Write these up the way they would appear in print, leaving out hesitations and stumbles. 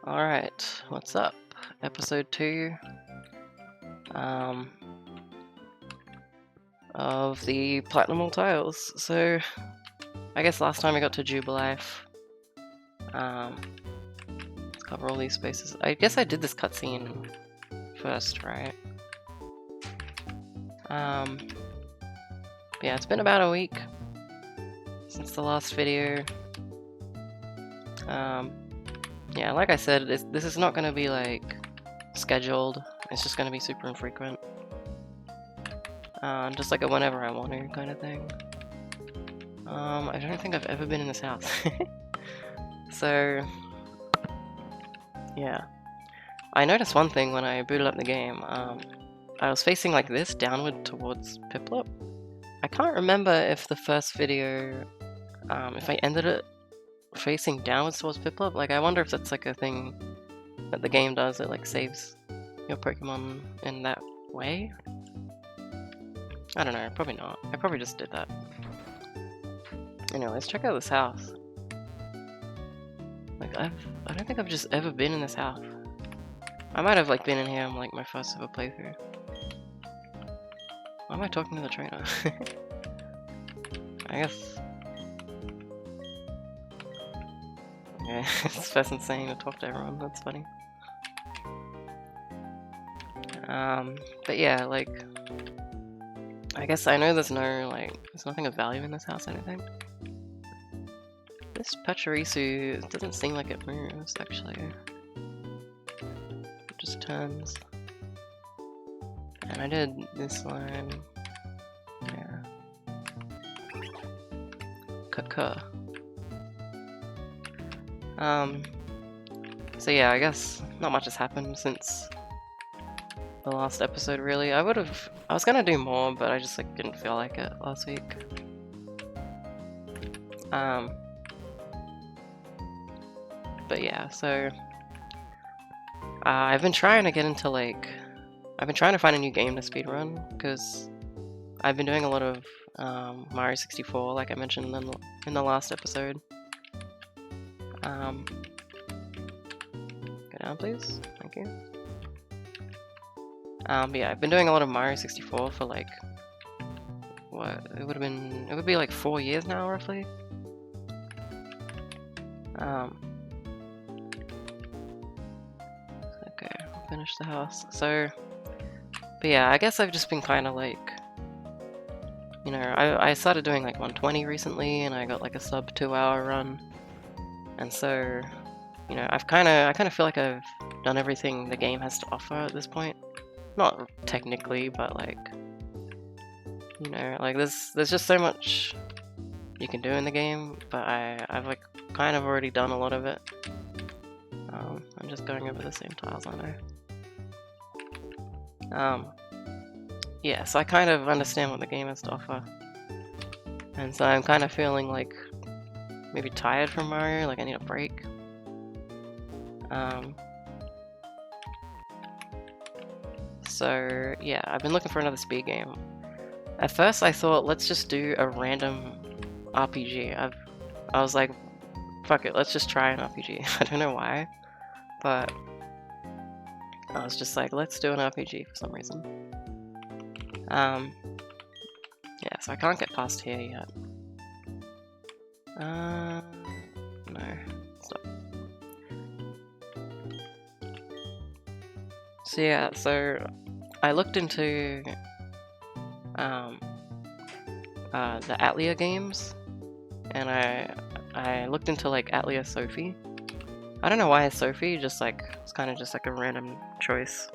Alright, what's up? Episode 2 of the Platinum Tiles. So, I guess last time we got to Jubilife. Let's cover all these spaces. I guess I did this cutscene first, right? Yeah, it's been about a week since the last video. Yeah, like I said, this is not going to be like scheduled. It's just going to be super infrequent. Just like a whenever I want to kind of thing. I don't think I've ever been in this house. So, yeah. I noticed one thing when I booted up the game. I was facing like this, downward towards Piplup. I can't remember if the first video, if I ended it facing downwards towards Piplup. Like, I wonder if that's like a thing that the game does. It like saves your Pokemon in that way. I don't know, probably not. I probably just did that. Anyway, let's check out this house. Like, I don't think I've just ever been in this house. I might have like been in here on like my first ever playthrough. Why am I talking to the trainer? I guess. Yeah, this person's saying to talk to everyone. That's funny. But yeah, like, I guess I know there's nothing of value in this house, I don't think. This Pachirisu doesn't seem like it moves, actually. It just turns. And I did this line. Yeah. Kaka. So yeah, I guess not much has happened since the last episode, really. I was gonna do more, but I just like didn't feel like it last week. But yeah, so I've been trying to get into I've been trying to find a new game to speedrun, because I've been doing a lot of Mario 64, like I mentioned in the last episode. Go down, please. Thank you. But yeah, I've been doing a lot of Mario 64 for like, what, it would be like 4 years now, roughly. Okay, I'll finish the house. So, but yeah, I guess I've just been kind of like, you know, I started doing like 120 recently, and I got like a sub 2-hour run. And so, you know, I kind of feel like I've done everything the game has to offer at this point. Not technically, but like, you know, like there's just so much you can do in the game, but I've like kind of already done a lot of it. I'm just going over the same tiles, I know. Yeah, so I kind of understand what the game has to offer, and so I'm kind of feeling like maybe tired from Mario, like I need a break. So yeah, I've been looking for another speed game. At first I thought, let's just do a random RPG. I was like, fuck it, let's just try an RPG. I don't know why, but I was just like, let's do an RPG for some reason. Yeah, so I can't get past here yet. No, stop. So yeah, so I looked into the Atlia games, and I looked into like Atlia Sophie. I don't know why it's Sophie, just like it's kind of just like a random choice.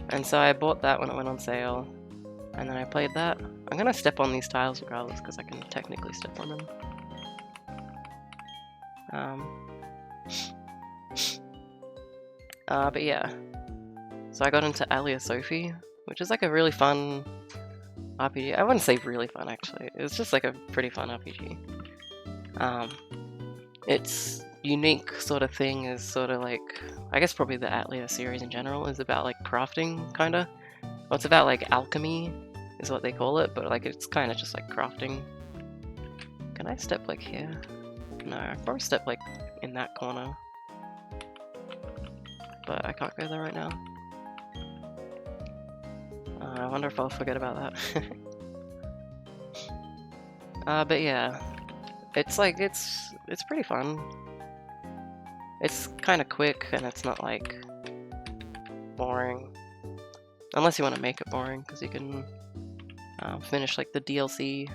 And so I bought that when it went on sale, and then I played that. I'm gonna step on these tiles regardless, because I can technically step on them. But yeah, so I got into Atlia Sophie, which is like a really fun RPG. I wouldn't say really fun, actually. It's just like a pretty fun RPG. Its unique sort of thing is sort of like, I guess probably the Atlia series in general is about like crafting, kinda. Well, it's about like alchemy, is what they call it, but like it's kind of just like crafting. Can I step like here? No, I could probably step like in that corner. But I can't go there right now. I wonder if I'll forget about that. But yeah, it's like, it's pretty fun. It's kind of quick, and it's not like boring. Unless you want to make it boring, because you can finish like the DLC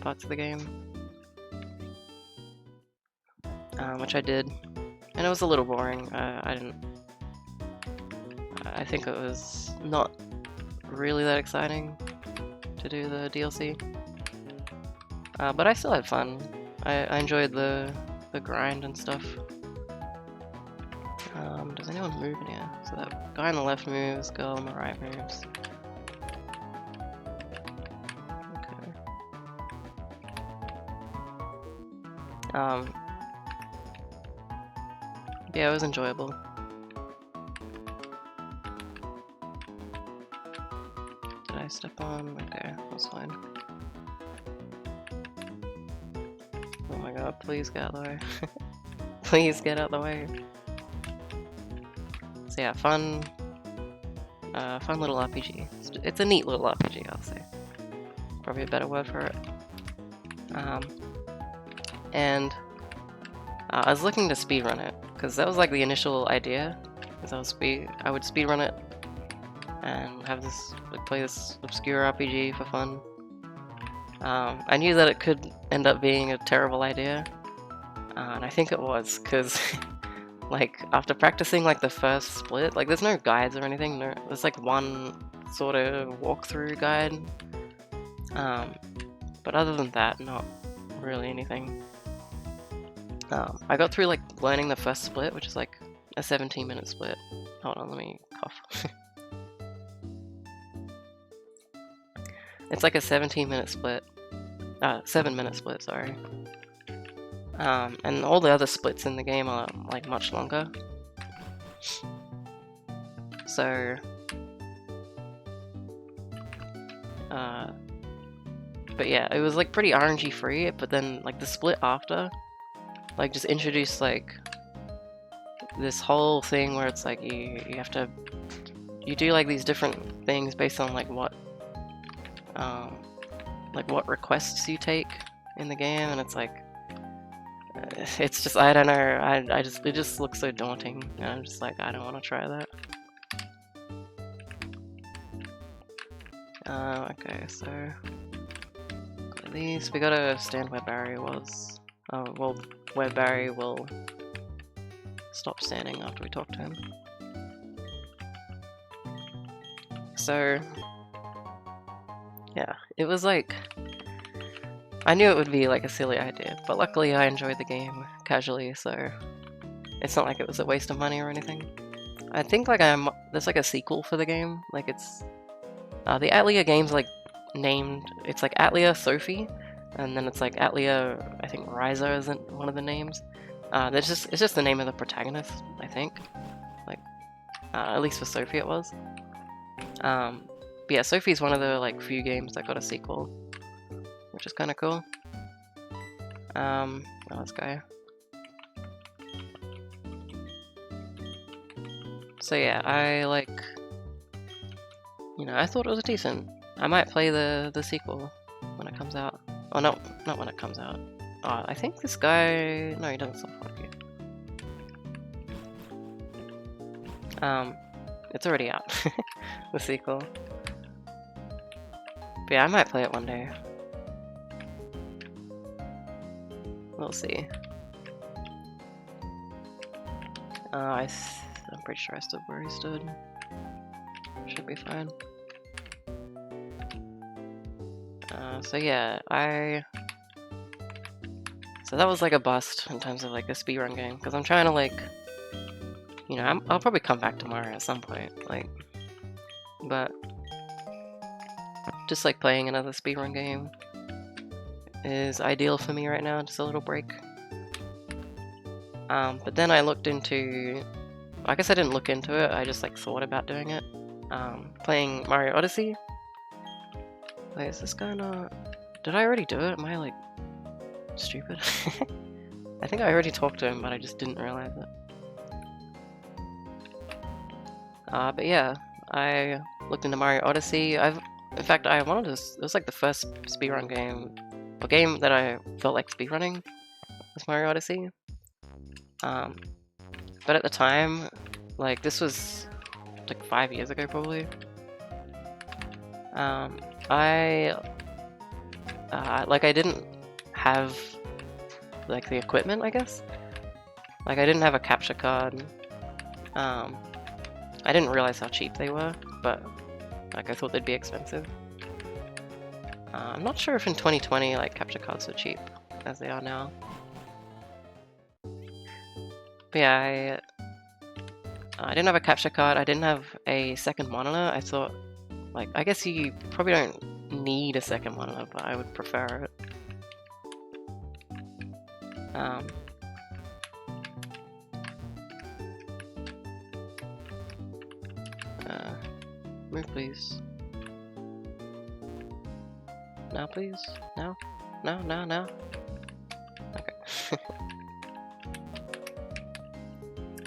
parts of the game. Which I did. And it was a little boring. I think it was not really that exciting to do the DLC. But I still had fun. I enjoyed the grind and stuff. Does anyone move in here? So that guy on the left moves, girl on the right moves. Okay. Yeah, it was enjoyable. Did I step on? Okay, that's fine. Oh my god, please get out of the way. Please get out of the way. So yeah, fun little RPG. It's a neat little RPG, I'll say. Probably a better word for it. And I was looking to speedrun it, because that was like the initial idea. Because I would speedrun it and have this, like, play this obscure RPG for fun. I knew that it could end up being a terrible idea, and I think it was, because like after practicing like the first split, like there's no guides or anything. No, there's like one sort of walkthrough guide, but other than that, not really anything. I got through like learning the first split, which is like a 17-minute split. Hold on, let me cough. It's like a 17-minute split. 7-minute split, sorry. And all the other splits in the game are like much longer. So, but yeah, it was like pretty RNG free, but then like the split after, like just introduced like this whole thing where it's like you have to, you do like these different things based on like what requests you take in the game, and it's like, it's just, I don't know, it just looks so daunting, and I'm just like, I don't want to try that. Okay, so at least we gotta stand where Barry was. Well, where Barry will stop standing after we talk to him. So yeah, it was like, I knew it would be like a silly idea, but luckily I enjoyed the game casually, so it's not like it was a waste of money or anything. I think like there's like a sequel for the game, like it's the Atlia game's like named, it's like Atlia Sophie, and then it's like Atlia, I think Ryza isn't one of the names. It's just the name of the protagonist, I think. Like, at least for Sophie it was. But yeah, Sophie's one of the like few games that got a sequel, which is kind of cool. Oh, let's go. So yeah, I like, you know, I thought it was decent. I might play the sequel when it comes out. Oh no, not when it comes out. I think this guy, no, he doesn't sound like you. It's already out, the sequel. But yeah, I might play it one day. We'll see. I'm pretty sure I stood where he stood. Should be fine. So yeah, so that was like a bust in terms of like a speedrun game, because I'm trying to like, you know, I'll probably come back tomorrow at some point, like, but just like playing another speedrun game is ideal for me right now, just a little break. But then I looked into, I guess I didn't look into it, I just like thought about doing it. Playing Mario Odyssey. Wait, is this guy not... Did I already do it? Am I like stupid? I think I already talked to him, but I just didn't realize it. But yeah, I looked into Mario Odyssey. In fact, I wanted to. It was like the first speedrun game, a game that I felt like speedrunning was Mario Odyssey. But at the time, like this was like 5 years ago probably. I didn't have like the equipment, I guess. Like I didn't have a capture card. I didn't realize how cheap they were, but like I thought they'd be expensive. I'm not sure if in 2020 like capture cards are cheap as they are now. But yeah, I didn't have a capture card. I didn't have a second monitor. I thought, like, I guess you probably don't need a second monitor, but I would prefer it. Move, please. Now, please. No? No, no, no. Okay.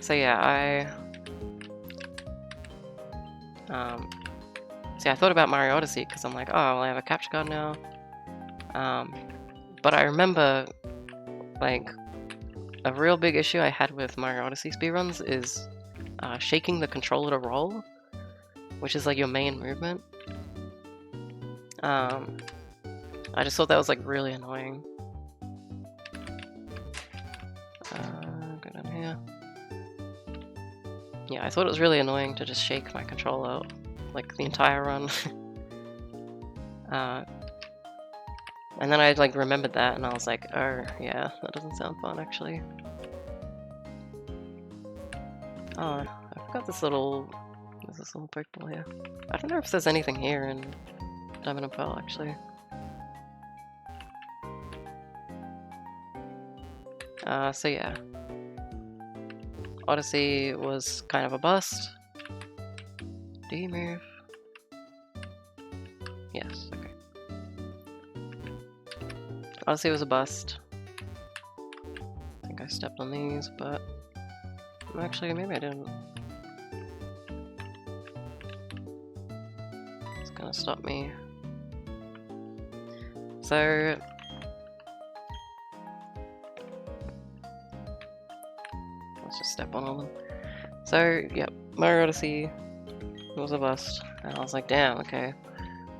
So yeah, see, I thought about Mario Odyssey because I'm like, oh, well, I have a capture card now. But I remember, like, a real big issue I had with Mario Odyssey speedruns is shaking the controller to roll, which is like your main movement. I just thought that was like really annoying. Go down here. Yeah, I thought it was really annoying to just shake my controller like the entire run. And then I like remembered that and I was like, oh yeah, that doesn't sound fun actually. Oh, I forgot this little purple here. I don't know if there's anything here in Diamond and Pearl actually. So yeah. Odyssey was kind of a bust. Do you move? Yes, okay. Odyssey was a bust. I think I stepped on these, but actually maybe I didn't. It's gonna stop me. So let's just step on all of them. So yep, Mario Odyssey was a bust. And I was like, damn, okay.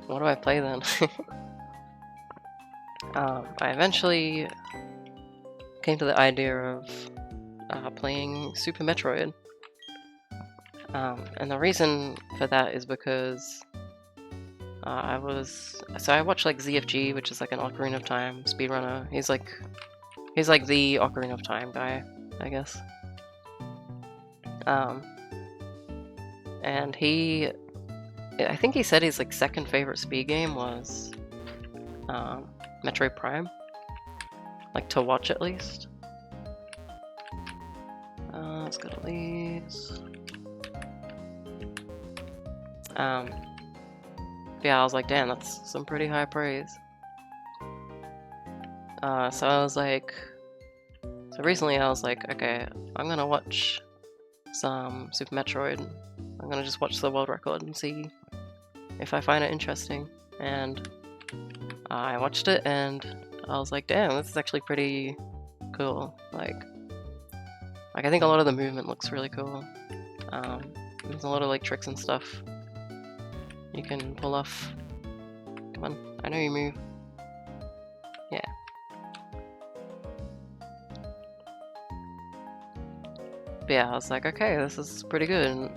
What do I play then? I eventually came to the idea of playing Super Metroid. And the reason for that is because I watched like ZFG, which is like an Ocarina of Time speedrunner. He's like the Ocarina of Time guy, I guess. And I think he said his like second favorite speed game was Metroid Prime, like to watch at least. Let's go to these. Yeah, I was like, damn, that's some pretty high praise. So I was like, so recently I was like, okay, I'm gonna watch some Super Metroid. I'm gonna just watch the world record and see if I find it interesting. And I watched it and I was like, damn, this is actually pretty cool. Like I think a lot of the movement looks really cool. There's a lot of like tricks and stuff you can pull off. Come on, I know you move. Yeah. But yeah, I was like, okay, this is pretty good. And,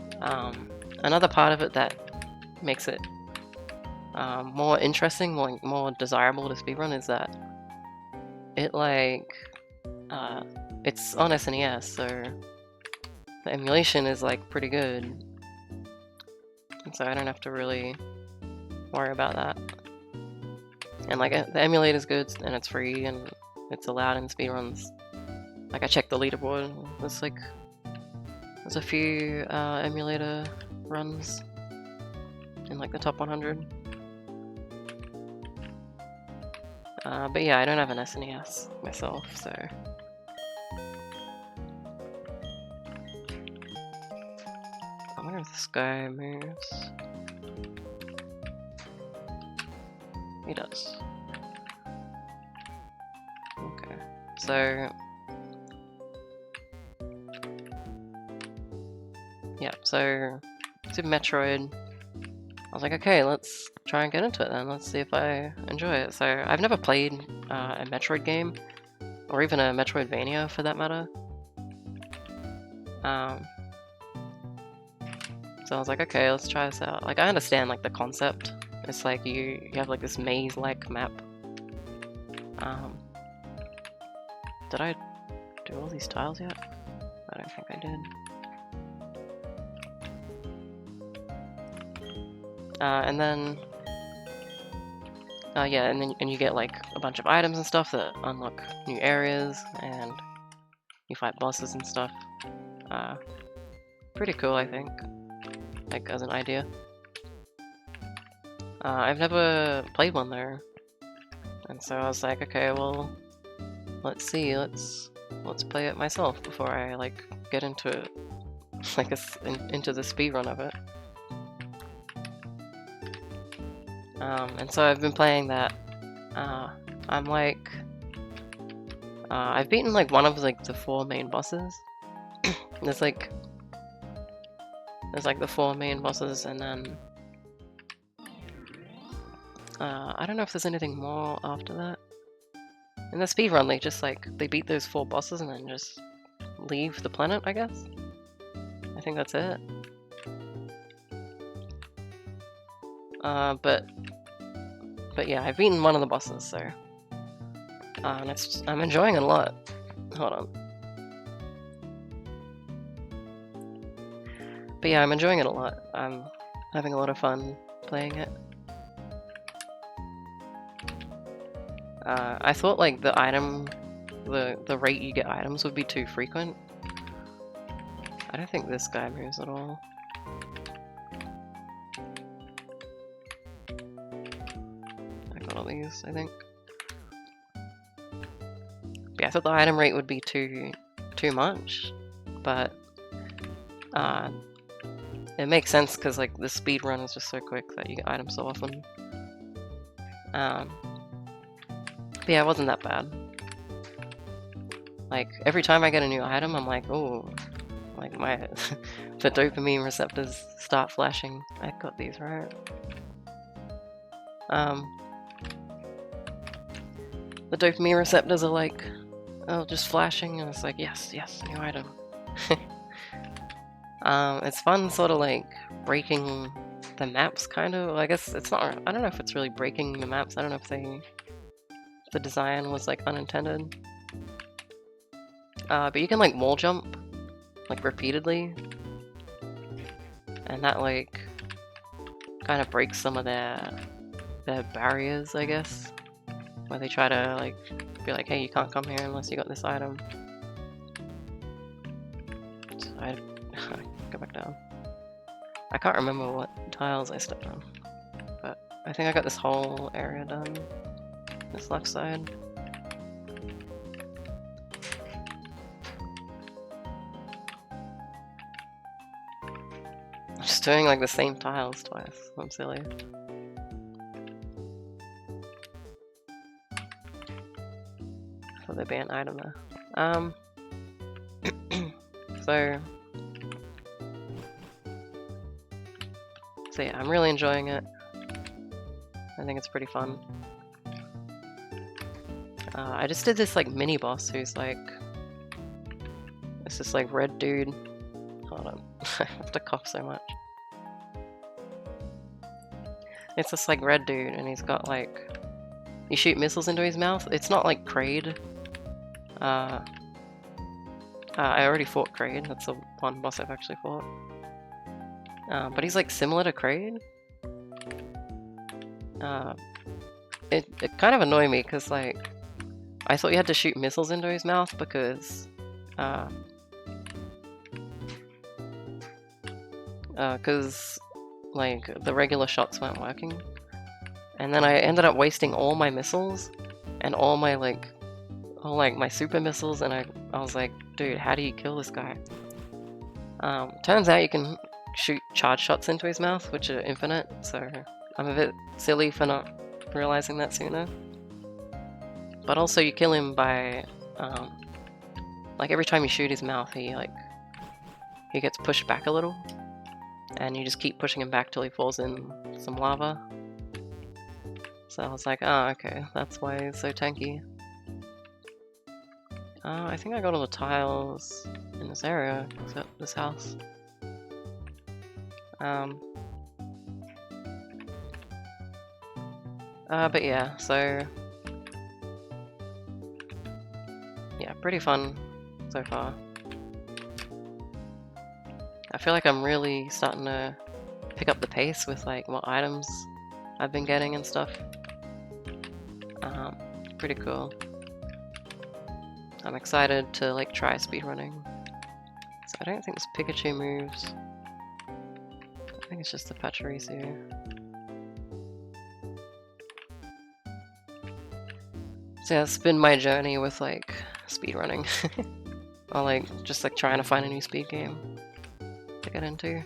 another part of it that makes it more interesting, more desirable to speedrun is that it like it's on SNES, so the emulation is like pretty good, and so I don't have to really worry about that. And like the emulator is good and it's free and it's allowed in speedruns. Like I checked the leaderboard, there's a few emulator runs in like the top 100. But yeah, I don't have an SNES myself, so wonder if this guy moves. He does. Okay, so yeah, so Super Metroid. I was like, okay, let's try and get into it then. Let's see if I enjoy it. So I've never played a Metroid game, or even a Metroidvania for that matter. So I was like, okay, let's try this out. Like, I understand like the concept. It's like you have like this maze-like map. Did I do all these tiles yet? I don't think I did. And then yeah, and you get like a bunch of items and stuff that unlock new areas, and you fight bosses and stuff. Pretty cool, I think. Like as an idea. I've never played one though, and so I was like, okay, well, let's see, let's play it myself before I like get into it, like into the speedrun of it. And so I've been playing that. I'm like, I've beaten like one of like the 4 main bosses. There's like the 4 main bosses, and then I don't know if there's anything more after that. In the speedrun, they just like they beat those 4 bosses and then just leave the planet, I guess. I think that's it. But yeah, I've beaten one of the bosses, so and I'm enjoying it a lot. Hold on. But yeah, I'm enjoying it a lot. I'm having a lot of fun playing it. I thought like the rate you get items would be too frequent. I don't think this guy moves at all. I got all these, I think. But yeah, I thought the item rate would be too much, but it makes sense because like the speed run is just so quick that you get items so often. But yeah, it wasn't that bad. Like every time I get a new item, I'm like, oh, like the dopamine receptors start flashing. I got these right. The dopamine receptors are like, oh, just flashing, and it's like, yes, new item. It's fun sort of like breaking the maps, kind of. I guess it's not, I don't know if it's really breaking the maps. I don't know if the design was like unintended. But you can like wall jump like repeatedly, and that like kind of breaks some of their barriers, I guess, where they try to like be like, hey, you can't come here unless you got this item. So I go back down. I can't remember what tiles I stepped on, but I think I got this whole area done. This left side. I'm just doing like the same tiles twice. I'm silly. So there'd be an item there. So yeah, I'm really enjoying it. I think it's pretty fun. I just did this like mini boss who's like, it's this like red dude. Hold on, I have to cough so much. It's this like red dude, and he's got like, you shoot missiles into his mouth. It's not like Kraid. I already fought Kraid. That's the one boss I've actually fought. But he's like similar to Kraid. It kind of annoyed me because like I thought you had to shoot missiles into his mouth because like the regular shots weren't working, and then I ended up wasting all my missiles and all my my super missiles, and I was like, dude, how do you kill this guy? Turns out you can shoot charge shots into his mouth, which are infinite, so I'm a bit silly for not realizing that sooner. But also you kill him by, like every time you shoot his mouth, he gets pushed back a little, and you just keep pushing him back till he falls in some lava. So I was like, oh, okay, that's why he's so tanky. I think I got all the tiles in this area, except this house. But yeah, so yeah, pretty fun so far. I feel like I'm really starting to pick up the pace with like what items I've been getting and stuff. Pretty cool. I'm excited to like try speedrunning. So I don't think this Pikachu moves. I think it's just the Pachirisu. So yeah, it's been my journey with like speedrunning. Or like just like trying to find a new speed game to get into.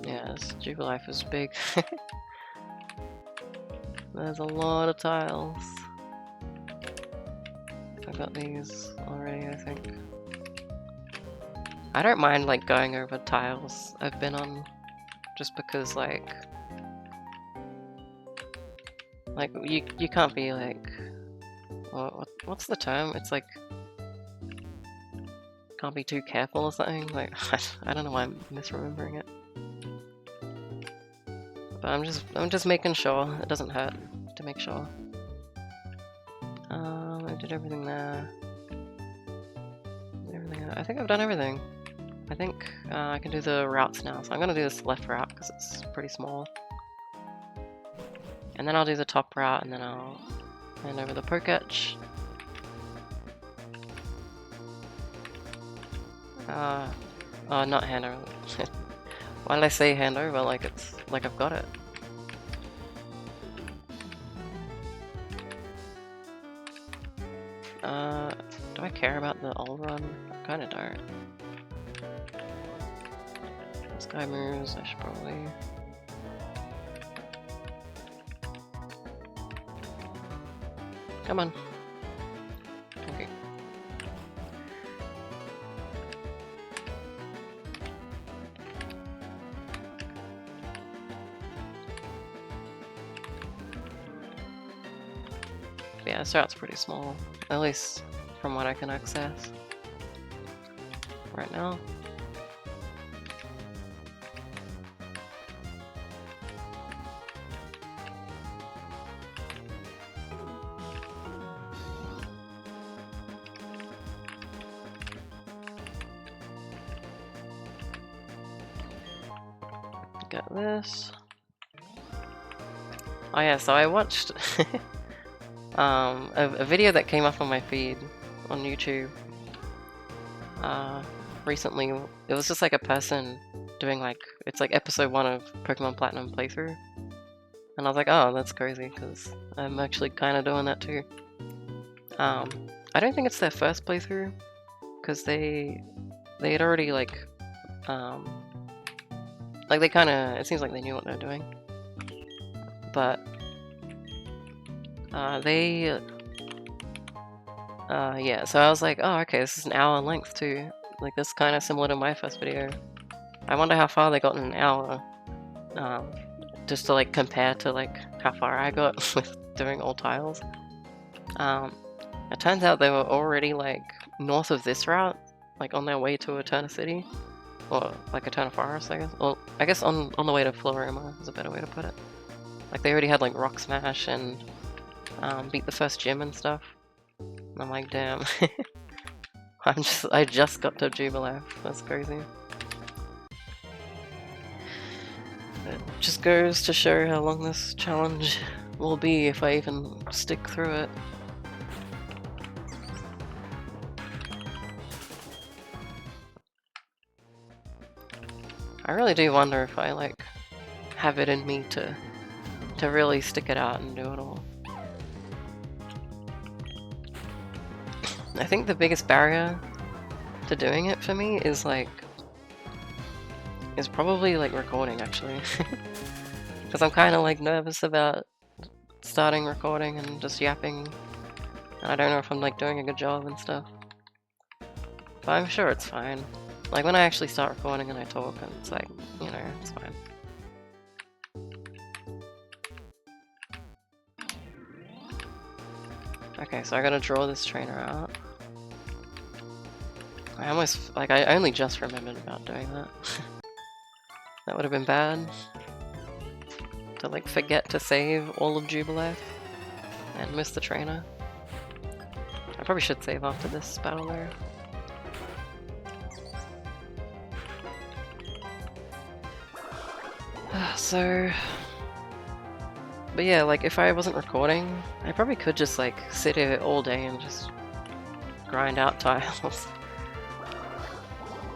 Yeah, this Jubilife is big. There's a lot of tiles. I've got these already, I think. I don't mind like going over tiles I've been on, just because like you can't be like, what's the term? It's like can't be too careful or something. Like I don't know why I'm misremembering it. But I'm just making sure it doesn't hurt to make sure. I did everything there. I think I've done everything. I think I can do the routes now, so I'm gonna do this left route because it's pretty small. And then I'll do the top route, and then I'll hand over the Poketch. Not hand over. Why did I say hand over? Like it's like I've got it. Do I care about the all run? I kinda don't. This guy moves, I should probably... Come on. Okay. Yeah, this route's pretty small, at least from what I can access right now. Got this. Oh yeah, so I watched a video that came up on my feed on YouTube recently. It was just like a person doing like, it's like episode 1 of Pokemon Platinum playthrough, and I was like, oh, that's crazy because I'm actually kind of doing that too. I don't think it's their first playthrough because they had already like they kind of, it seems like they knew what they're doing, but yeah, so I was like, oh, okay, this is an hour in length too. Like, this is kind of similar to my first video. I wonder how far they got in an hour, just to like compare to like how far I got with doing all tiles. It turns out they were already like north of this route, like on their way to Eterna City, or like Eterna Forest, I guess. Well, I guess on the way to Floroma is a better way to put it. Like they already had like Rock Smash and beat the first gym and stuff. And I'm like, damn. I just got to Jubilife. That's crazy. It just goes to show how long this challenge will be if I even stick through it. I really do wonder if I like have it in me to to really stick it out and do it all. I think the biggest barrier to doing it for me is probably like recording, actually. Because I'm kind of like nervous about starting recording and just yapping, and I don't know if I'm like doing a good job and stuff. But I'm sure it's fine. Like when I actually start recording and I talk, and it's like, you know, it's fine. Okay, so I gotta draw this trainer out. I only just remembered about doing that. That would have been bad. To like forget to save all of Jubilee and miss the trainer. I probably should save after this battle there. So, but yeah, like if I wasn't recording, I probably could just like sit here all day and just grind out tiles.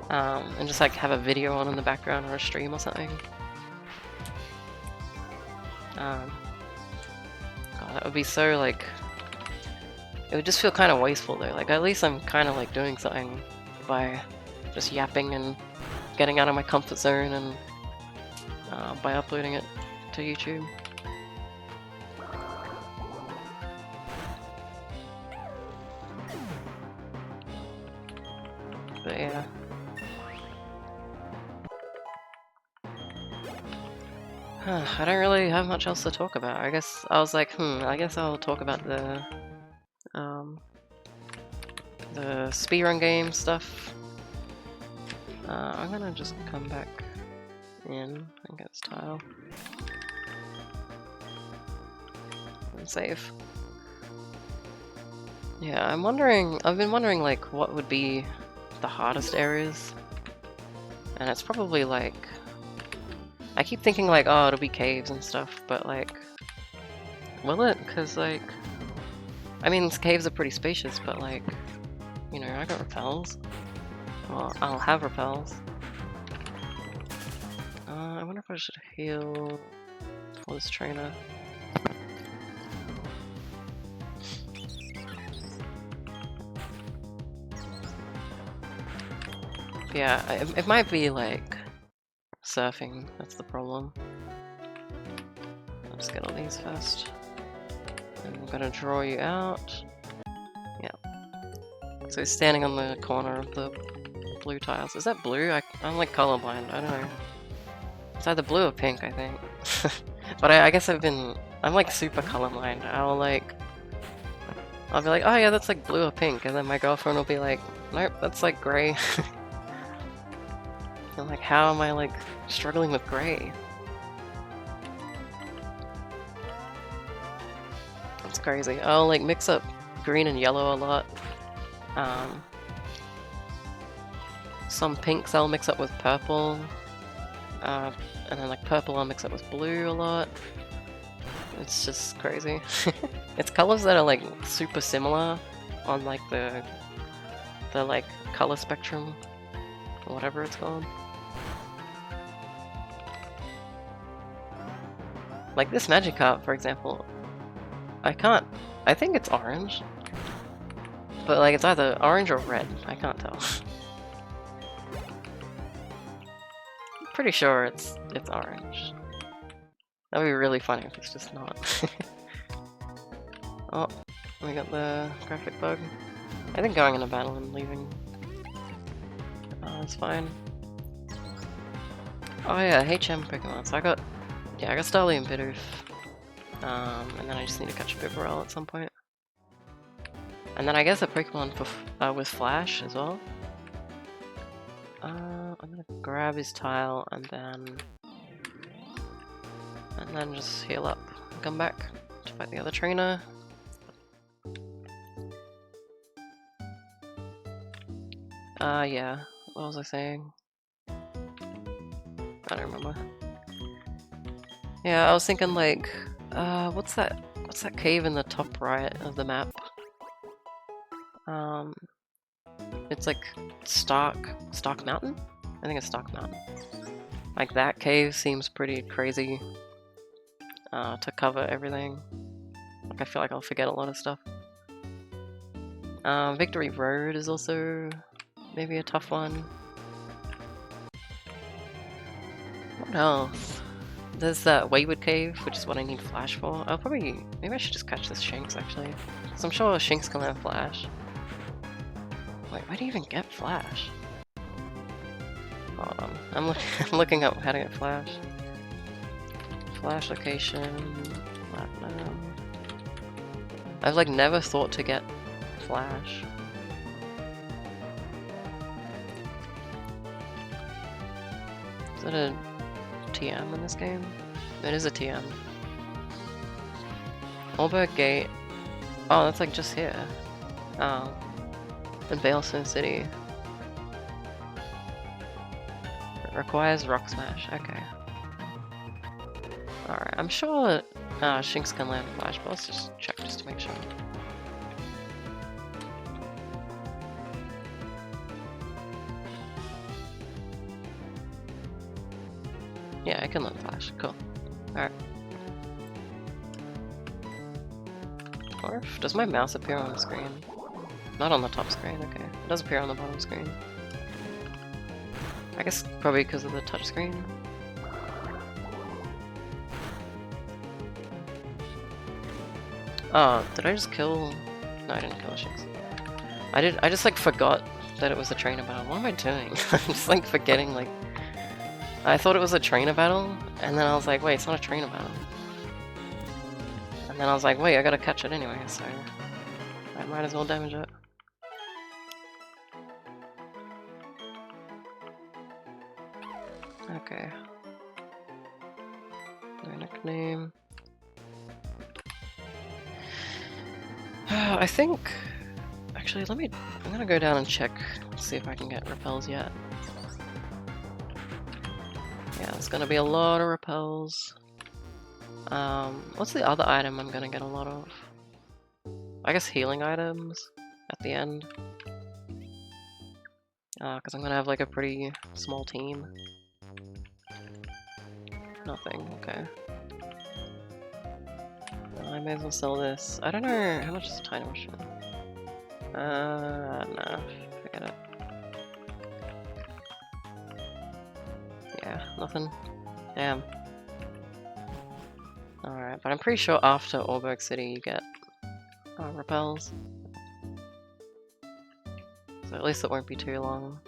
And just like have a video on in the background or a stream or something. God, that would be so like, it would just feel kind of wasteful though. Like at least I'm kind of like doing something by just yapping and getting out of my comfort zone and by uploading it to YouTube. But yeah. I don't really have much else to talk about. I guess I was like, I guess I'll talk about the speedrun game stuff. I'm gonna just come back in and get this tile and save. Yeah, I've been wondering like what would be the hardest areas, and it's probably like, I keep thinking like, oh, it'll be caves and stuff, but like, will it? Because like, I mean, caves are pretty spacious, but like, you know, I got repels. Well, I'll have repels. I wonder if I should heal for this trainer. Yeah, it might be like surfing, that's the problem. I'll just get all these first. And I'm gonna draw you out. Yeah. So he's standing on the corner of the blue tiles. Is that blue? I'm like colorblind, I don't know. It's either blue or pink, I think. But I guess I'm like super colorblind. I'll be like, oh yeah, that's like blue or pink, and then my girlfriend will be like, nope, that's like gray. I'm like, how am I like struggling with gray? That's crazy. I'll like mix up green and yellow a lot. Some pinks I'll mix up with purple. And then like purple I'll mix up with blue a lot. It's just crazy. It's colors that are like super similar on like the like color spectrum or whatever it's called. Like this Magikarp, for example, I think it's orange, but like it's either orange or red, I can't tell. I'm pretty sure it's orange. That would be really funny if it's just not. Oh, we got the graphic bug. I think going into battle and leaving. That's fine. Oh yeah, HM Pokemon. So I got Starly and Bidoof. And then I just need to catch a Bibarel at some point. And then I guess a Pokemon with Flash as well. I'm gonna grab his tile and then just heal up and come back to fight the other trainer. Yeah. What was I saying? I don't remember. Yeah, I was thinking like, what's that cave in the top right of the map? It's like Stark Mountain? I think it's Stark Mountain. Like that cave seems pretty crazy. to cover everything. Like, I feel like I'll forget a lot of stuff. Victory Road is also maybe a tough one. What else? There's that Wayward Cave, which is what I need Flash for. I'll probably... maybe I should just catch this Shinx, actually. So I'm sure Shinx can have Flash. Wait, where do you even get Flash? Hold on. I'm looking up how to get Flash. Flash location... Platinum... I've like never thought to get Flash. Is that a TM in this game? It is a TM. Alberg Gate. Oh, that's like just here. Oh. In Veilstone City. It requires Rock Smash. Okay. Alright, I'm sure Shinx can land Flash, but let's just check just to make sure. Yeah, I can land Flash. Cool. Alright. Morph? Does my mouse appear on the screen? Not on the top screen, okay. It does appear on the bottom screen. I guess probably because of the touch screen. Oh, did I just kill... No, I didn't kill a Shinx. I just like forgot that it was a trainer battle. What am I doing? I'm just like forgetting like... I thought it was a trainer battle, and then I was like, wait, it's not a trainer battle. And then I was like, wait, I gotta catch it anyway, so... I might as well damage it. Okay. No nickname. I think... Actually, I'm gonna go down and check, see if I can get repels yet. Yeah, there's gonna be a lot of repels. What's the other item I'm gonna get a lot of? I guess healing items at the end. Because I'm gonna have like a pretty small team. Nothing, okay. I may as well sell this. I don't know, how much is a tiny mushroom? Nah, forget it. Yeah, nothing. Damn. Alright, but I'm pretty sure after Alberg City you get repels. So at least it won't be too long.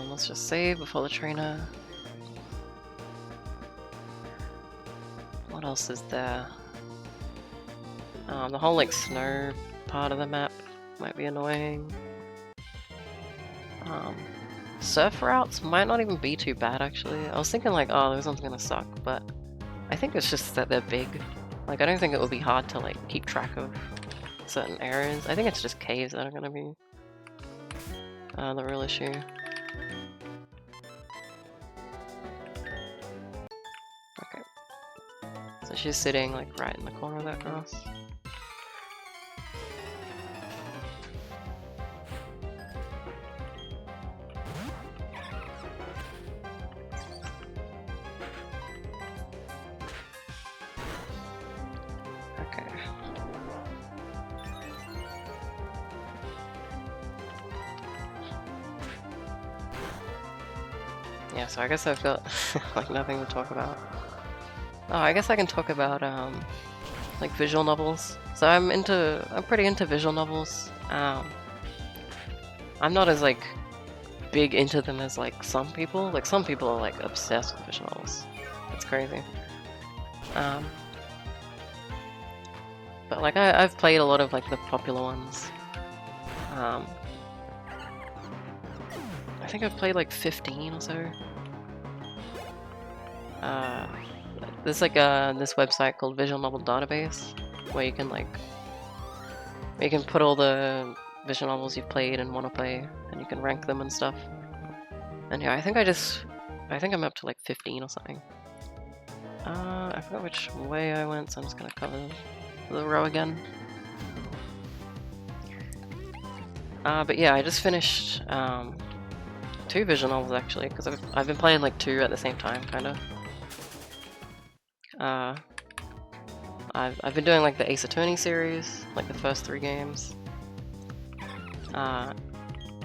Let's just save before the trainer. What else is there? The whole like snow part of the map might be annoying. Surf routes might not even be too bad actually. I was thinking like, oh, those ones gonna suck, but I think it's just that they're big. Like I don't think it will be hard to like keep track of certain areas. I think it's just caves that are gonna be the real issue. Okay. So she's sitting like right in the corner of that grass. Yeah, so I guess I've got like nothing to talk about. Oh, I guess I can talk about like visual novels. So I'm pretty into visual novels. I'm not as like big into them as like some people. Like some people are like obsessed with visual novels. It's crazy. But like I've played a lot of like the popular ones. I think I've played like 15 or so. There's like this website called Visual Novel Database where you can put all the visual novels you've played and want to play, and you can rank them and stuff. And yeah, I think I just I think I'm up to like 15 or something. I forgot which way I went, so I'm just gonna cover the row again. But yeah, I just finished 2 visual novels actually, because I've been playing like 2 at the same time, kind of. I've been doing like the Ace Attorney series, like the first 3 games. And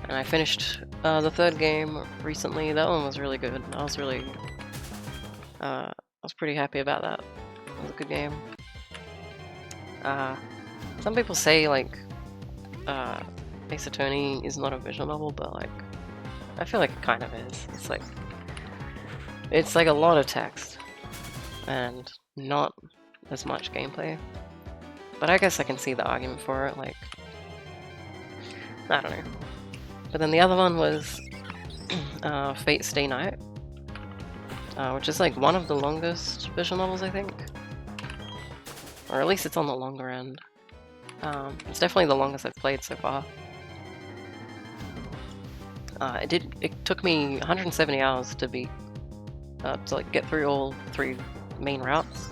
I finished the 3rd game recently. That one was really good. I was pretty happy about that. It was a good game. Some people say like Ace Attorney is not a visual novel, but like I feel like it kind of is. It's like a lot of text and not as much gameplay. But I guess I can see the argument for it. Like, I don't know. But then the other one was Fate Stay Night, which is like one of the longest visual novels, I think. Or at least it's on the longer end. It's definitely the longest I've played so far. It took me 170 hours to beat, to like get through all 3 main routes.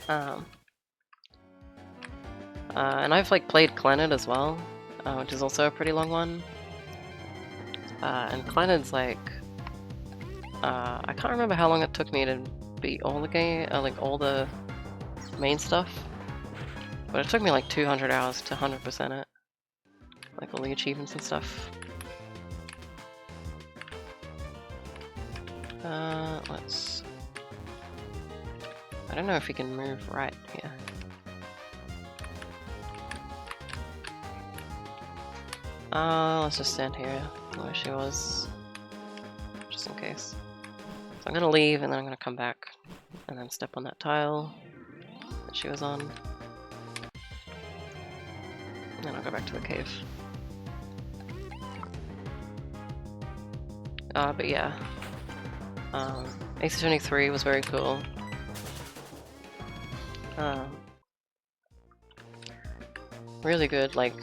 And I've like played Clannad as well, which is also a pretty long one. And Clannad's like, I can't remember how long it took me to beat all the game, like all the main stuff, but it took me like 200 hours to 100% it, like all the achievements and stuff. I don't know if we can move right here. Let's just stand here where she was, just in case. So I'm gonna leave and then I'm gonna come back and then step on that tile that she was on. And then I'll go back to the cave. But yeah. Ace Attorney 3 was very cool. Really good, like,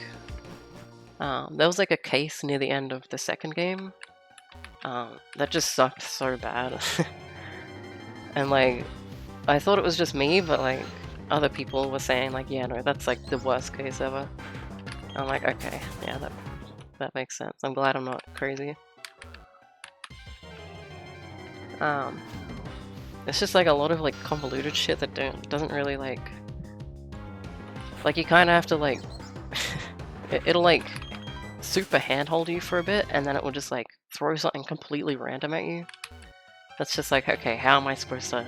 there was like a case near the end of the 2nd game that just sucked so bad. And like, I thought it was just me, but like, other people were saying like, yeah, no, that's like the worst case ever. I'm like, okay, yeah, that makes sense. I'm glad I'm not crazy. It's just like a lot of like convoluted shit that doesn't really like you kind of have to like it'll like super handhold you for a bit and then it will just like throw something completely random at you. That's just like, okay, how am I supposed to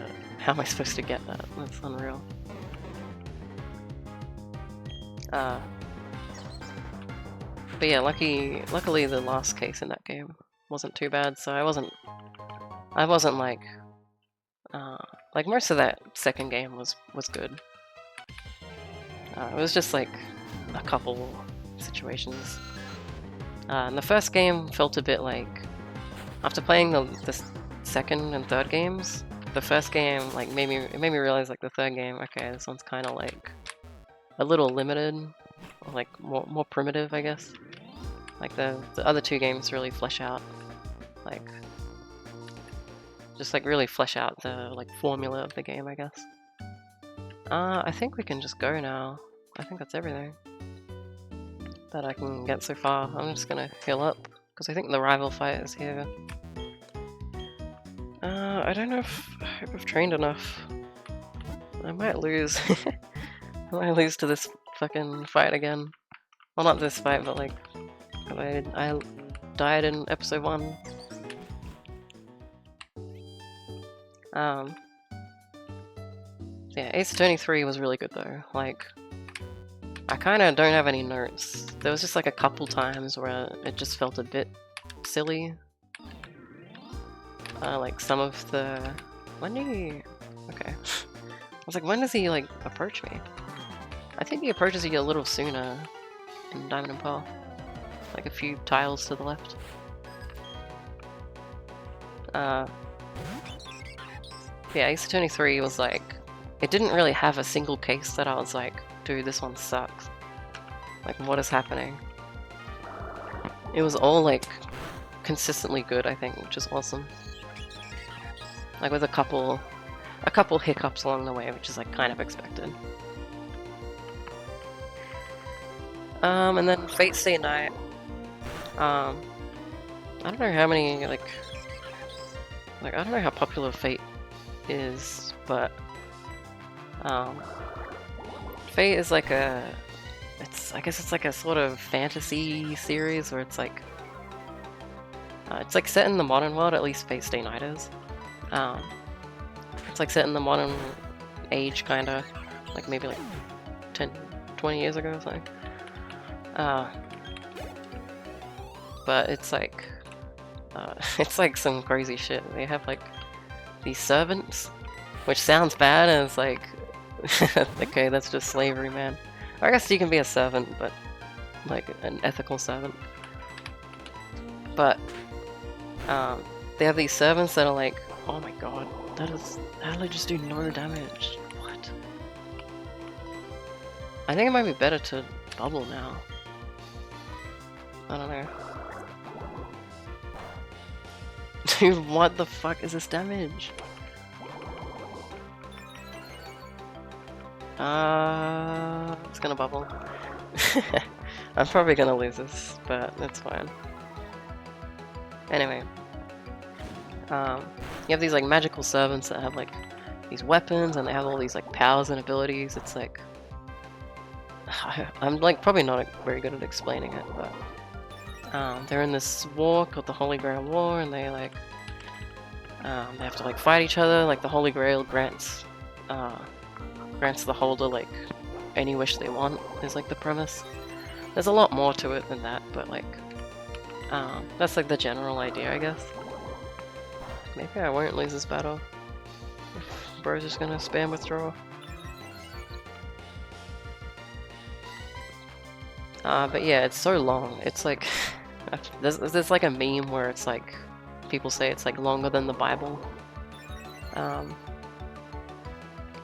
get that? That's unreal. But yeah, luckily the last case in that game wasn't too bad, so I wasn't like most of that 2nd game was good. It was just like a couple situations. And the 1st game felt a bit like, after playing the 2nd and 3rd games, the 1st game like made me realize like the 3rd game, okay, this one's kind of like a little limited, or like more primitive, I guess. Like the other 2 games really flesh out, like just like really flesh out the like formula of the game, I guess. I think we can just go now. I think that's everything that I can get so far. I'm just gonna heal up, because I think the rival fight is here. I don't know if I've trained enough. I might lose. I might lose to this fucking fight again. Well, not this fight, but like, I died in episode 1. Yeah, Ace Attorney 3 was really good though. Like, I kind of don't have any notes. There was just like a couple times where it just felt a bit silly. Like some of the... Okay. I was like, when does he like approach me? I think he approaches you a little sooner in Diamond and Pearl. Like a few tiles to the left. Yeah, Ace Attorney 3 was like... It didn't really have a single case that I was like, dude, this one sucks. Like, what is happening? It was all like consistently good, I think, which is awesome. Like with a couple hiccups along the way, which is like kind of expected. And then Fate Stay Night. I don't know how many like I don't know how popular Fate is, but Fate is like I guess it's like a sort of fantasy series where it's like set in the modern world, at least Fate Stay Night is. It's like set in the modern age, kinda, like maybe like 10, 20 years ago or something. But it's like some crazy shit. They have like these servants, which sounds bad, and it's like, okay, that's just slavery, man. I guess you can be a servant, but like an ethical servant. But they have these servants that are like, oh my god, how do they just do no damage? What? I think it might be better to bubble now. I don't know. Dude, what the fuck is this damage? It's gonna bubble. I'm probably gonna lose this, but it's fine. Anyway. You have these like magical servants that have like these weapons, and they have all these like powers and abilities. It's like... I'm like probably not very good at explaining it, but... they're in this war called the Holy Grail War, and they like they have to like fight each other. Like the Holy Grail grants the holder like any wish they want, is like the premise. There's a lot more to it than that, but like that's like the general idea, I guess. Maybe I won't lose this battle if bro's just gonna spam withdraw. But yeah, it's so long. It's like there's like a meme where it's like people say it's like longer than the Bible,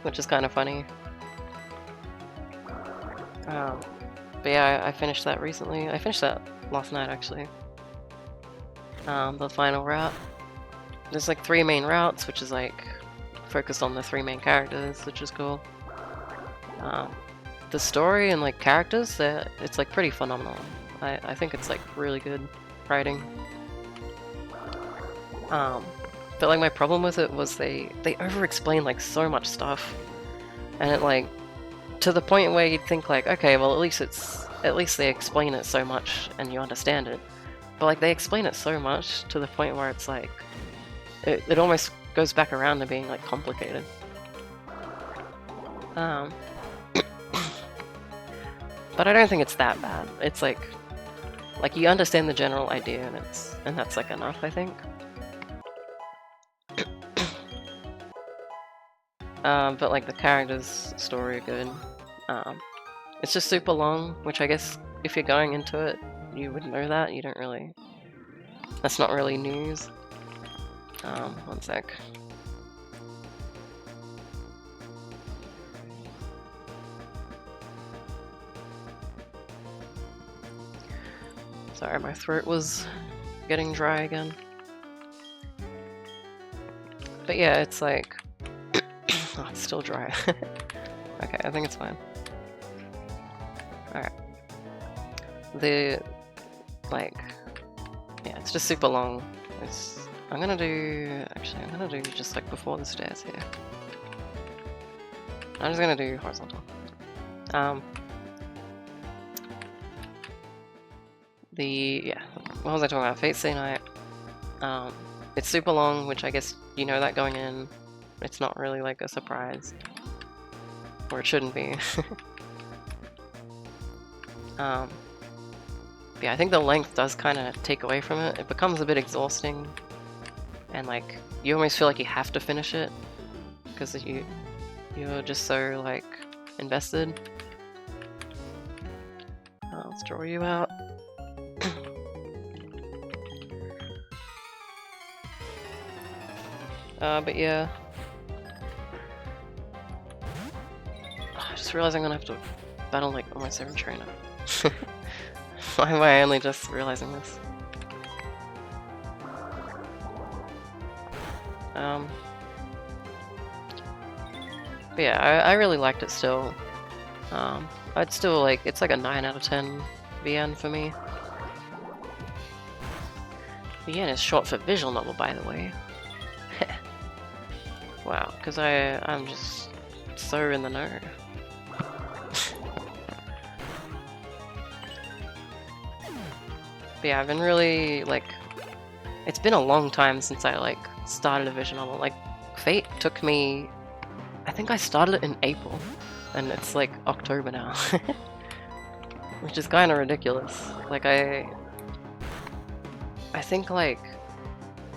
which is kind of funny. But yeah, I finished that recently. I finished that last night actually. The final route. There's like 3 main routes, which is like focused on the 3 main characters, which is cool. The story and like characters, it's like pretty phenomenal. I think it's like really good writing. But like my problem with it was they over-explain like so much stuff, and it like to the point where you'd think like, okay, well at least they explain it so much and you understand it. But like they explain it so much to the point where it's like it almost goes back around to being like complicated. But I don't think it's that bad. It's like you understand the general idea, and that's like enough, I think. But like the characters' story are good. It's just super long, which I guess if you're going into it, you would know that. You don't really... That's not really news. One sec. Sorry, my throat was getting dry again. But yeah, it's like... oh, it's still dry. Okay, I think it's fine. Alright. Like... yeah, it's just super long. I'm gonna do just like before the stairs here. I'm just gonna do horizontal. What was I talking about? Fate Stay Night. It's super long, which I guess you know that going in. It's not really like a surprise. Or it shouldn't be. Yeah, I think the length does kind of take away from it. It becomes a bit exhausting. And like, you almost feel like you have to finish it. Because you're just so like, invested. Let's draw you out. But yeah. I just realized I'm gonna have to battle like almost every trainer. Why am I only just realizing this? But yeah, I really liked it still. I'd still like, it's like a 9 out of 10 VN for me. VN is short for visual novel, by the way. Wow, because I'm just so in the know. But yeah, I've been really, like, it's been a long time since I, like, started a visual novel. Like, Fate took me, I think I started it in April, and it's, like, October now. Which is kind of ridiculous. Like, I think, like,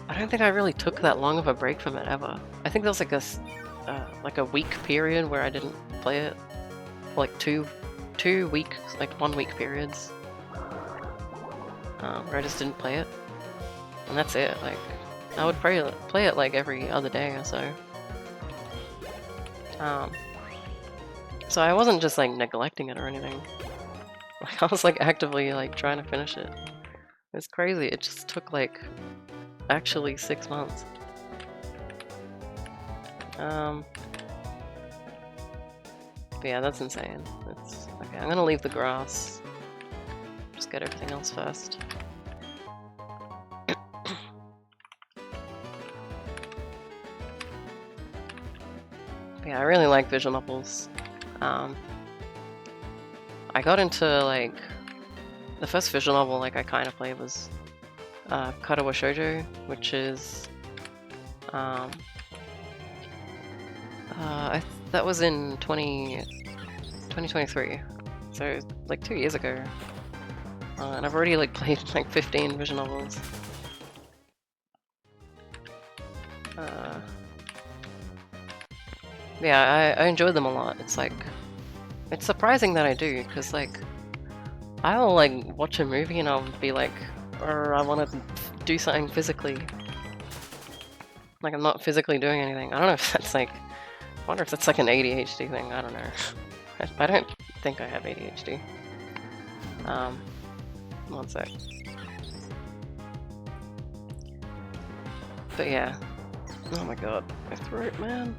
I don't think I really took that long of a break from it, ever. I think there was, like a week period where I didn't play it. Like, two weeks, like 1 week periods. Where I just didn't play it. And that's it, like, I would play it like every other day or so. So I wasn't just like neglecting it or anything. Like, I was like actively like trying to finish it. It's crazy, it just took like actually 6 months. But yeah, that's insane. It's okay, I'm gonna leave the grass. Just get everything else first. Yeah, I really like visual novels. I got into like the first visual novel like I kind of played was Karawa Shoujo, which is that was in 2023, so like 2 years ago, and I've already like played like 15 visual novels. Yeah, I enjoy them a lot. It's like, it's surprising that I do, because like, I'll like watch a movie and I'll be like, I want to do something physically. Like, I'm not physically doing anything. I don't know if that's like, I wonder if that's like an ADHD thing, I don't know. I don't think I have ADHD. One sec. But yeah. Oh my god, my throat, man.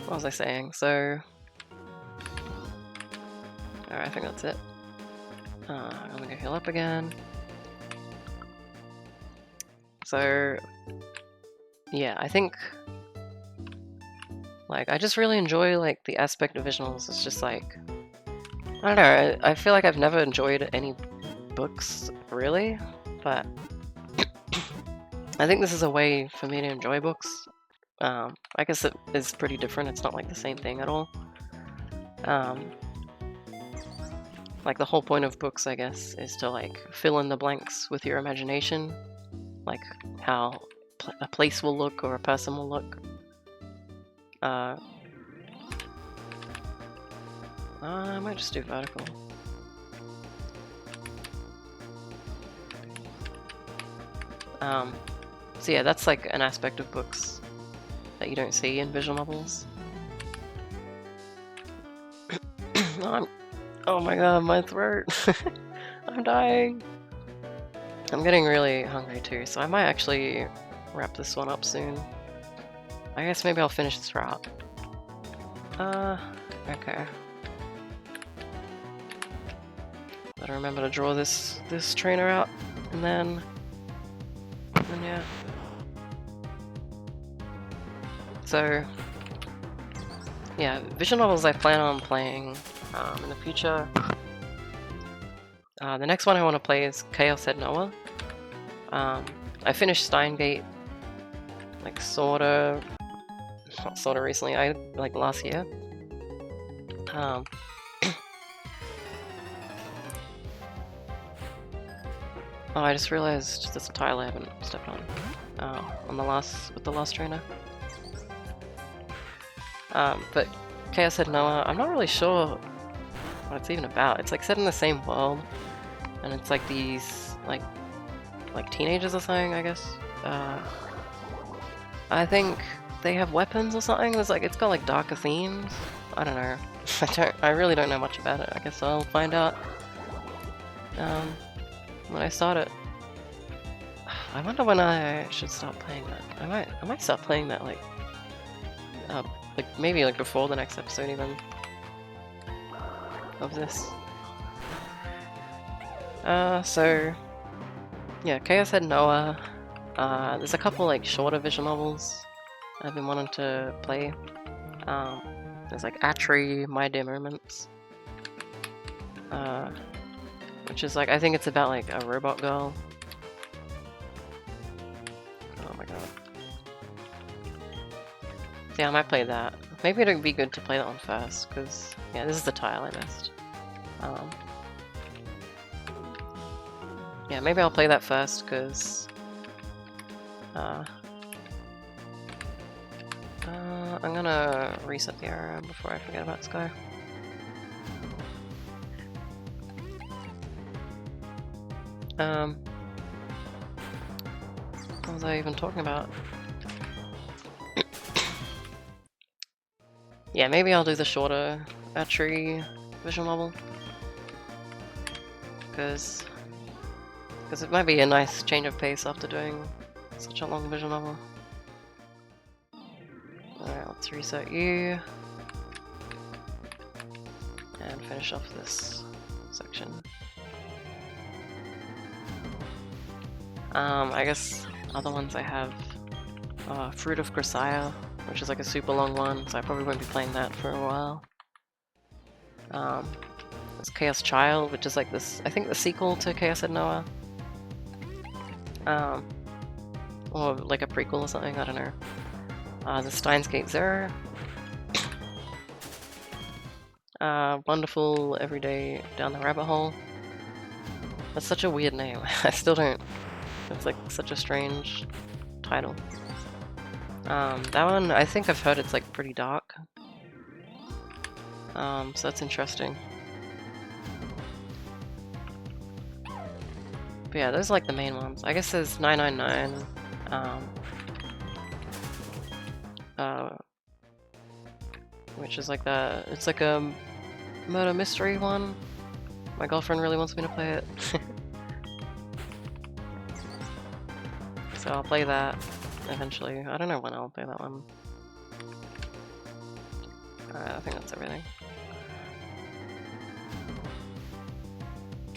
What was I saying? So, alright, I think that's it. I'm gonna heal up again. So, yeah, I think, like, I just really enjoy, like, the aspect of visuals. It's just like, I don't know, I feel like I've never enjoyed any books, really, but I think this is a way for me to enjoy books. I guess it is pretty different, it's not like the same thing at all. Like, the whole point of books, I guess, is to like fill in the blanks with your imagination, like how a place will look or a person will look. I might just do vertical. So yeah, that's like an aspect of books that you don't see in visual novels. Oh my god, my throat! I'm dying! I'm getting really hungry too, so I might actually wrap this one up soon. I guess maybe I'll finish this route. Okay. Better remember to draw this trainer out, and then yeah. So, yeah, visual novels I plan on playing in the future. The next one I want to play is Chaos Head Noah. I finished Steingate, like not sorta recently, like last year. Oh, I just realized there's a tile I haven't stepped on. With the last trainer. But Chaos Head Noah, I'm not really sure what it's even about. It's like set in the same world, and it's like these like teenagers or something, I guess. I think they have weapons or something. It's got like darker themes. I don't know. I really don't know much about it. I guess I'll find out when I start it. I wonder when I should start playing that. I might start playing that like maybe like before the next episode even of this. So yeah, Chaos Head Noah. There's a couple like shorter visual novels I've been wanting to play. There's like Atri, My Dear Moments, which is like, I think it's about like a robot girl. Oh my god. Yeah, I might play that. Maybe it'd be good to play that one first, because yeah, this is the tile I missed. Yeah, maybe I'll play that first, because I'm gonna reset the arrow before I forget about Sky. What was I even talking about? Yeah, maybe I'll do the shorter Atri visual novel, because it might be a nice change of pace after doing such a long visual novel. Alright, let's reset you and finish off this section. I guess other ones I have Fruit of Grisaia, which is like a super long one, so I probably won't be playing that for a while. There's Chaos Child, which is like this, I think the sequel to Chaos Head Noah. Or like a prequel or something, I don't know. The Steins Gate Zero. Wonderful Everyday Down the Rabbit Hole. That's such a weird name. I still don't... It's like such a strange title. That one, I think I've heard it's like pretty dark. So that's interesting. But yeah, those are like the main ones. I guess there's 999. Which is like it's like a murder mystery one. My girlfriend really wants me to play it. So I'll play that eventually. I don't know when I'll play that one. Alright, I think that's everything.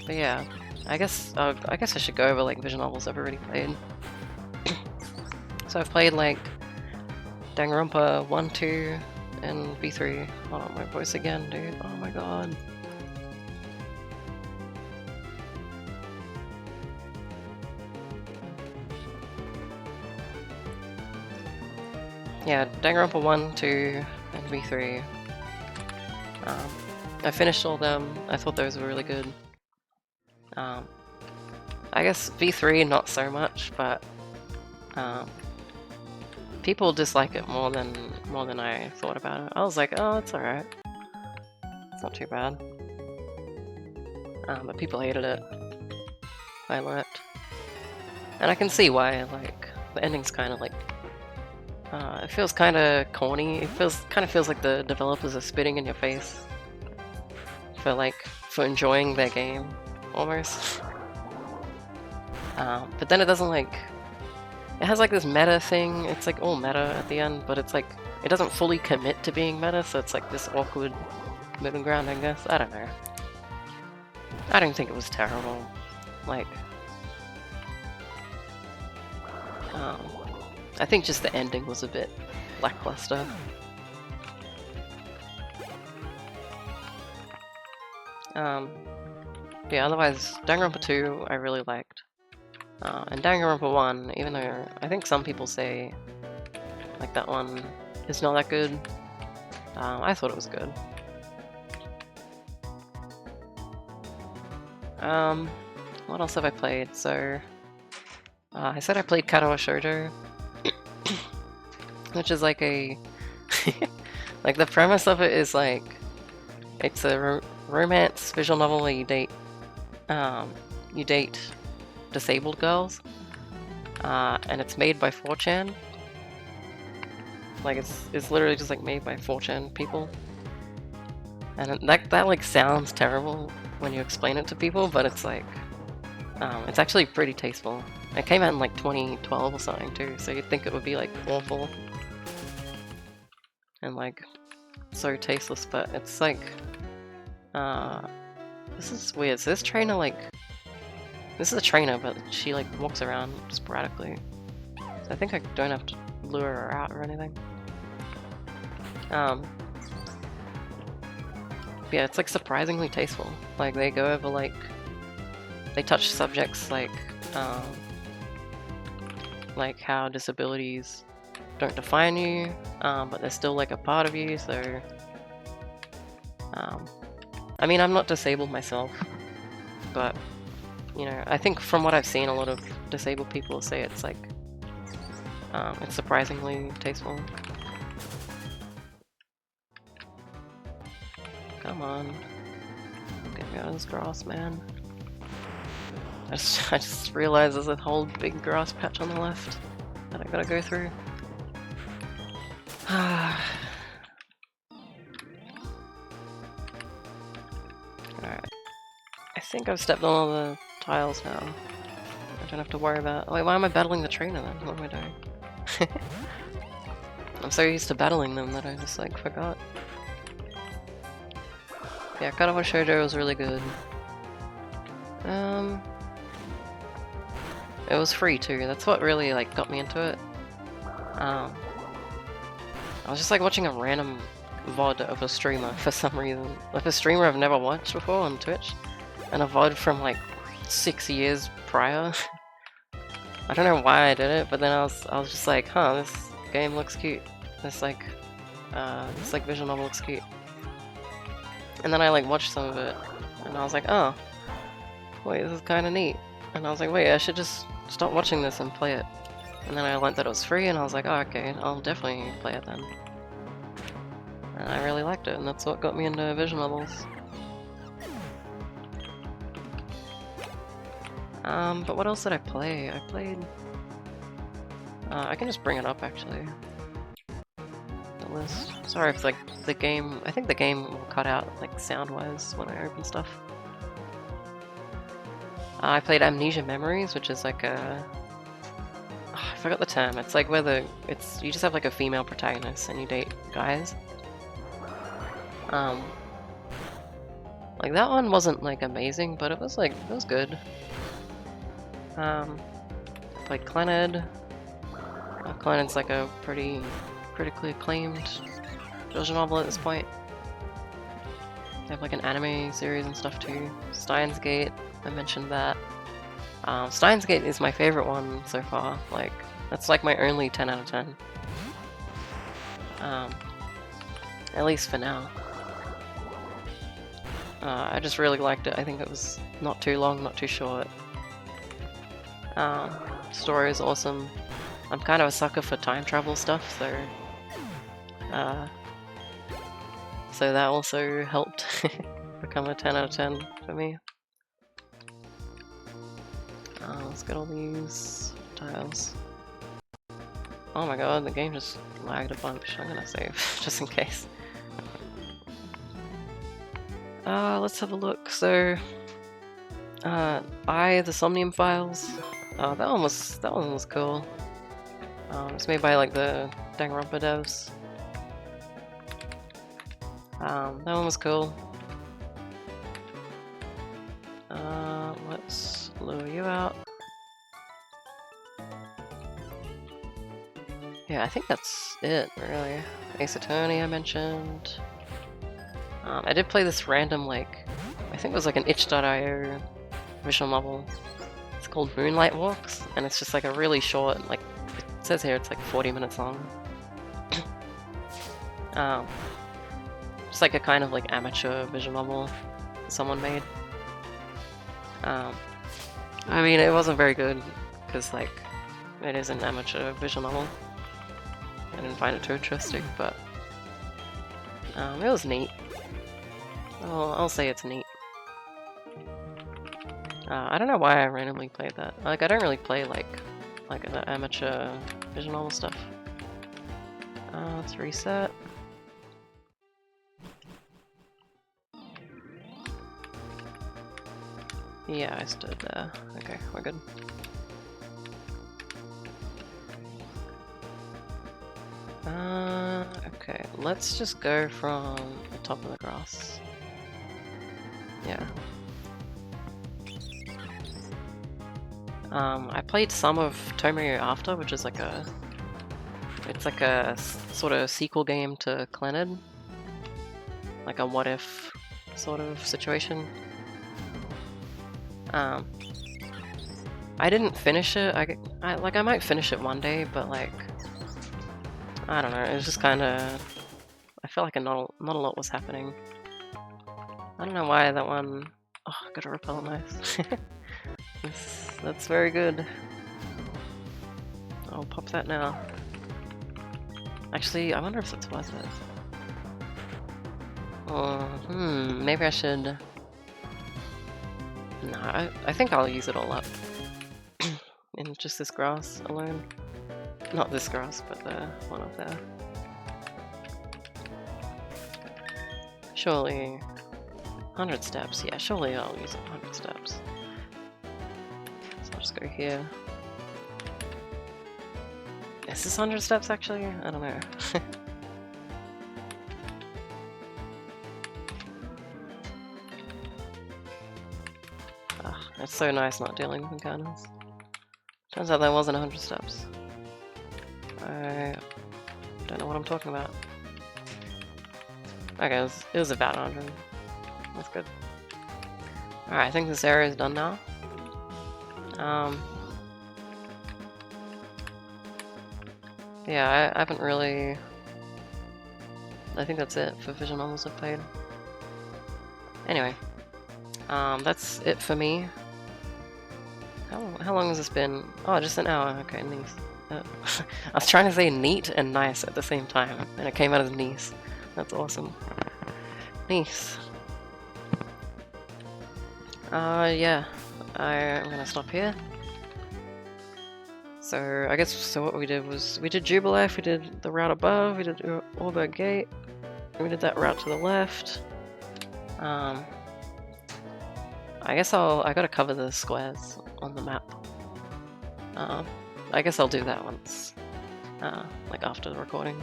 But yeah, I guess I should go over like visual novels I've already played. So I've played like Danganronpa 1, 2, and V3. Hold on, my voice again, dude. Oh my god. Yeah, Danganronpa 1, 2, and V3. I finished all them. I thought those were really good. I guess V3 not so much, but people dislike it more than I thought about it. I was like, oh, it's alright. It's not too bad. But people hated it. I learnt. And I can see why, like, the ending's kind of like... it feels kind of corny. It kind of feels like the developers are spitting in your face for enjoying their game, almost. But then it doesn't like... It has like this meta thing. It's like all meta at the end, but it's like it doesn't fully commit to being meta, so it's like this awkward middle ground, I guess. I don't know. I don't think it was terrible. Like, I think just the ending was a bit lackluster. Yeah, otherwise, Danganronpa 2 I really liked. And Danganronpa 1, even though I think some people say like that one is not that good, I thought it was good. What else have I played? So, I said I played Karawa Shoujo, which is like a... like the premise of it is like, it's a romance visual novel where you date disabled girls, and it's made by 4chan. Like it's literally just like made by 4chan people. And that like sounds terrible when you explain it to people, but it's like, it's actually pretty tasteful. It came out in like 2012 or something too, so you'd think it would be like awful and like so tasteless, but it's like, this is weird. So this trainer like, this is a trainer, but she like walks around sporadically. So I think I don't have to lure her out or anything. Yeah, it's like surprisingly tasteful. Like they go over like, they touch subjects like how disabilities don't define you, but they're still like a part of you. So, I mean, I'm not disabled myself, but you know, I think from what I've seen, a lot of disabled people say it's like, it's surprisingly tasteful. Come on, get me out of this grass, man. I just realized there's a whole big grass patch on the left that I gotta go through. Alright. I think I've stepped on all the tiles now. I don't have to worry about... Wait, why am I battling the trainer then? What am I doing? I'm so used to battling them that I just like forgot. Yeah, Karawa Shoujo was really good. It was free too, that's what really like got me into it. I was just like watching a random VOD of a streamer for some reason. Like a streamer I've never watched before on Twitch. And a VOD from like 6 years prior. I don't know why I did it, but then I was just like, huh, this game looks cute. This like visual novel looks cute. And then I like watched some of it, and I was like, oh, wait, this is kind of neat. And I was like, wait, I should just stop watching this and play it. And then I learned that it was free, and I was like, oh, okay, I'll definitely play it then. And I really liked it, and that's what got me into visual novels. But what else did I play? I played... I can just bring it up, actually. The list. Sorry if, like, the game... I think the game will cut out, like, sound-wise when I open stuff. I played Amnesia Memories, which is like a... Oh, I forgot the term. It's like where you just have, like, a female protagonist and you date guys. Like, that one wasn't, like, amazing, but it was, like, it was good. I played Clannad. Clannad's like a pretty critically acclaimed visual novel at this point. They have like an anime series and stuff too. Steins Gate, I mentioned that. Steins Gate is my favorite one so far. Like, that's like my only 10 out of 10. At least for now. I just really liked it. I think it was not too long, not too short. Story is awesome. I'm kind of a sucker for time travel stuff, so that also helped become a 10 out of 10 for me. Let's get all these tiles. Oh my god, the game just lagged a bunch. I'm gonna save just in case. Let's have a look. So, the Somnium Files. That one was cool. It's made by like the Danganronpa devs. That one was cool. Let's lure you out. Yeah, I think that's it, really. Ace Attorney I mentioned. I did play this random, like, I think it was like an itch.io visual novel. It's called Moonlight Walks, and it's just like a really short, like, it says here it's like 40 minutes long. Just like a kind of like amateur visual novel someone made. I mean, it wasn't very good, because like, it is an amateur visual novel. I didn't find it too interesting, but it was neat. I'll say it's neat. I don't know why I randomly played that. Like, I don't really play like the amateur visual novel stuff. Let's reset. Yeah, I stood there. Okay, we're good. Okay, let's just go from the top of the grass. Yeah. I played some of Tomio After, which is like a... It's like a sort of sequel game to Clannad. Like a what-if sort of situation. I didn't finish it. I might finish it one day, but like... I don't know, it was just kinda... I felt like not a lot was happening. I don't know why that one... Oh, I got a repel knife. That's very good. I'll pop that now. Actually, I wonder if that's worth it. Oh, maybe I should... No, I think I'll use it all up. In just this grass alone. Not this grass, but the one up there. Surely... 100 steps, yeah, surely I'll use 100 steps. So I'll just go here. Is this 100 steps actually? I don't know. It's so nice not dealing with encounters. Turns out that wasn't 100 steps. I don't know what I'm talking about. Okay, it was about 100. That's good. Alright, I think this area is done now. Yeah, I haven't really... I think that's it for visual novels I've played. Anyway, that's it for me. How long has this been? Oh, just an hour. Okay, nice. I was trying to say neat and nice at the same time, and it came out as nice. That's awesome. Nice. Yeah. I'm gonna stop here. So, I guess, what we did was, we did Jubilife, we did the route above, we did Orberg Gate, we did that route to the left. I guess I gotta cover the squares on the map. I guess I'll do that once, like after the recording.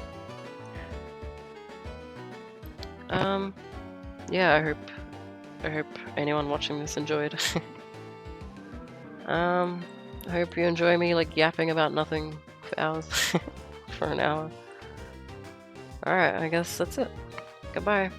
Yeah, I hope anyone watching this enjoyed. I hope you enjoy me like yapping about nothing for hours, for an hour. Alright, I guess that's it. Goodbye.